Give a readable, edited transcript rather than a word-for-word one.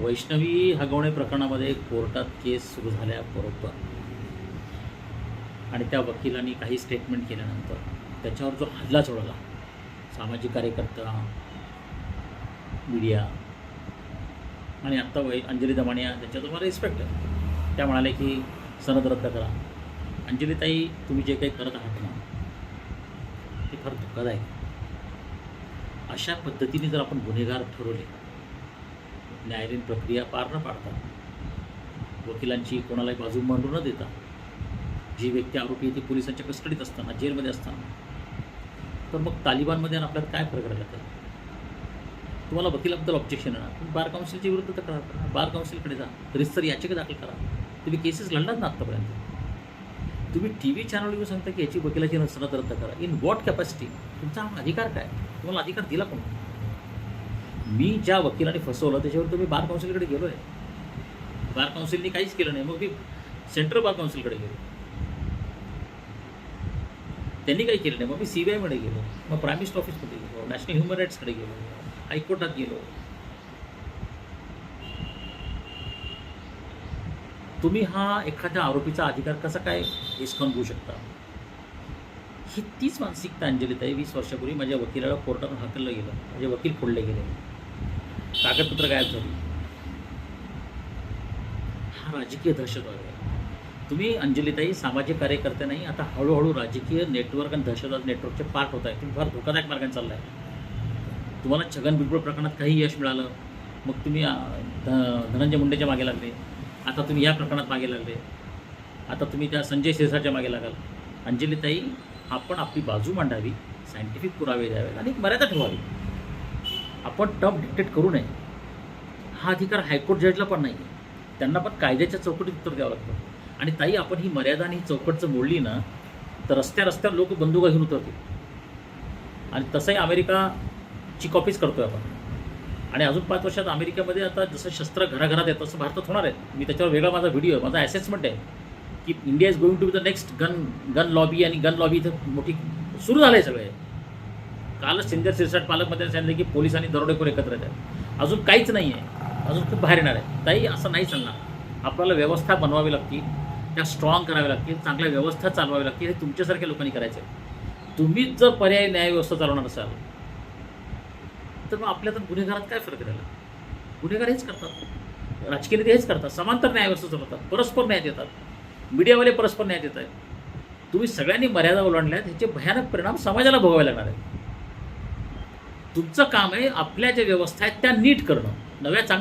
वैष्णवी हगवणे प्रकरणामध्ये कोर्टात केस सुरू झाल्याबरोबर आणि त्या वकिलांनी काही स्टेटमेंट केल्यानंतर त्याच्यावर जो हल्ला चढवला सामाजिक कार्यकर्ता, मीडिया आणि आत्ता अंजली दमानिया, त्याच्यात तुम्हाला रिस्पेक्ट आहे. त्या म्हणाले की सनद रद्द करा. अंजलीताई, तुम्ही जे काही करत आहात ना ते फार धोकादायक आहे. अशा पद्धतीने जर आपण गुन्हेगार ठरवले, न्यायालयीन प्रक्रिया पार न पाडता, वकिलांची कोणालाही बाजू मांडू न देता, जी व्यक्ती आरोपी आहे ती पोलिसांच्या कस्टडीत असताना, जेलमध्ये असताना, तर मग तालिबानमध्ये आणि आपल्यात काय फरक राहिला? तर तुम्हाला वकिलाबद्दल ऑब्जेक्शन आहे ना, तुम्ही बार काउन्सिलच्या विरुद्ध तक्रार करा, बार काउन्सिलकडे जा, रितसर याचिका दाखल करा. तुम्ही केसेस लढलात ना आत्तापर्यंत. तुम्ही टी व्ही चॅनल येऊन सांगता की याची वकिलाची सनद रद्द करा. In what capacity? तुमचा अधिकार काय? तुम्हाला अधिकार दिला कोण? मी ज्या वकिलाने फसवलं त्याच्यावर तुम्ही बार काउन्सिलकडे गेलो आहे. बार काउन्सिलने काहीच केलं नाही. मग मी सेंट्रल बार काउन्सिलकडे गेलो, त्यांनी काही केलं नाही. मग मी CBI गेलो, मग प्राईम मिनिस्टर ऑफिसमध्ये गेलो, नॅशनल ह्युमन राईट्सकडे गेलो, हायकोर्टात गेलो. तुम्ही हा एखाद्या आरोपीचा अधिकार कसा काय हिसकावून घेऊ शकता? ही तीच मानसिकता अंजलीताई 20 वर्षापूर्वी माझ्या वकिलाला कोर्टातून हाकललं गेलं, माझे वकील फोडले गेले, कागदपत्र गायब झाली. हा राजकीय दहशतवाद आहे. तुम्ही अंजलीताई सामाजिक कार्यकर्ते नाही, आता हळूहळू राजकीय नेटवर्क आणि दहशतवाद नेटवर्कचे पार्ट होत आहे. तुम्ही फार धोकादायक मार्गाने चालला आहे. तुम्हाला छगन भुजबळ प्रकरणात काही यश मिळालं, मग तुम्ही धनंजय मुंडेच्या मागे लागले. आता तुम्ही या प्रकरणात मागे लागले. आता तुम्ही त्या संजय सिरसाच्या मागे लागाल. अंजलीताई, आपण आपली बाजू मांडावी, सायंटिफिक पुरावे द्यावेत आणि एक मर्यादा ठेवावी. आपण टफ डिक्टेट करू नये. हा अधिकार हायकोर्ट जजला पण नाही आहे. त्यांना पण कायद्याच्या चौकटीत उत्तर द्यावं लागतं. आणि ताई, आपण ही मर्यादा आणि ही चौकट जर मोडली ना, तर रस्त्यावर लोक बंदुका घेऊन उतरतील. आणि तसंही अमेरिकाची कॉपीच करतोय आपण. आणि अजून 5 वर्षात अमेरिकेमध्ये आता जसं शस्त्र घराघरात येतं तसं भारतात होणार आहे. मी त्याच्यावर वेगळा माझा व्हिडिओ, माझा असेसमेंट आहे की India is going to be the next gun lobby. आणि गन लॉबी इथं मोठी सुरू झालं आहे सगळे. कालच सिंदर सिरसाट पालकमंत्र्यांनी सांगितलं की पोलिसांनी दरोडेखोर एकत्र येतात. अजून काहीच नाही आहे, अजून खूप बाहेर येणार आहे. ताई, असं नाही चालणार. आपल्याला व्यवस्था बनवावी लागतील, त्या स्ट्रॉंग कराव्या लागतील, चांगल्या व्यवस्था चालवावी लागतील. हे तुमच्यासारख्या लोकांनी करायचं आहे. तुम्हीच जर पर्यायी न्यायव्यवस्था चालवणार असाल तर मग आपल्यात गुन्हेगारात काय फरक राहिला? गुन्हेगार हेच करतात, राजकीय नेते हेच करतात, समांतर न्यायव्यवस्था चालवतात, परस्पर न्याय देतात, मीडियावाले परस्पर न्याय देत आहेत. तुम्ही सगळ्यांनी मर्यादा ओलांडल्यात, ह्याचे भयानक परिणाम समाजाला भोगावे लागणार आहेत. तुमचं काम आहे आपल्या ज्या व्यवस्था आहेत त्या नीट करणं, नव्या चांगल्या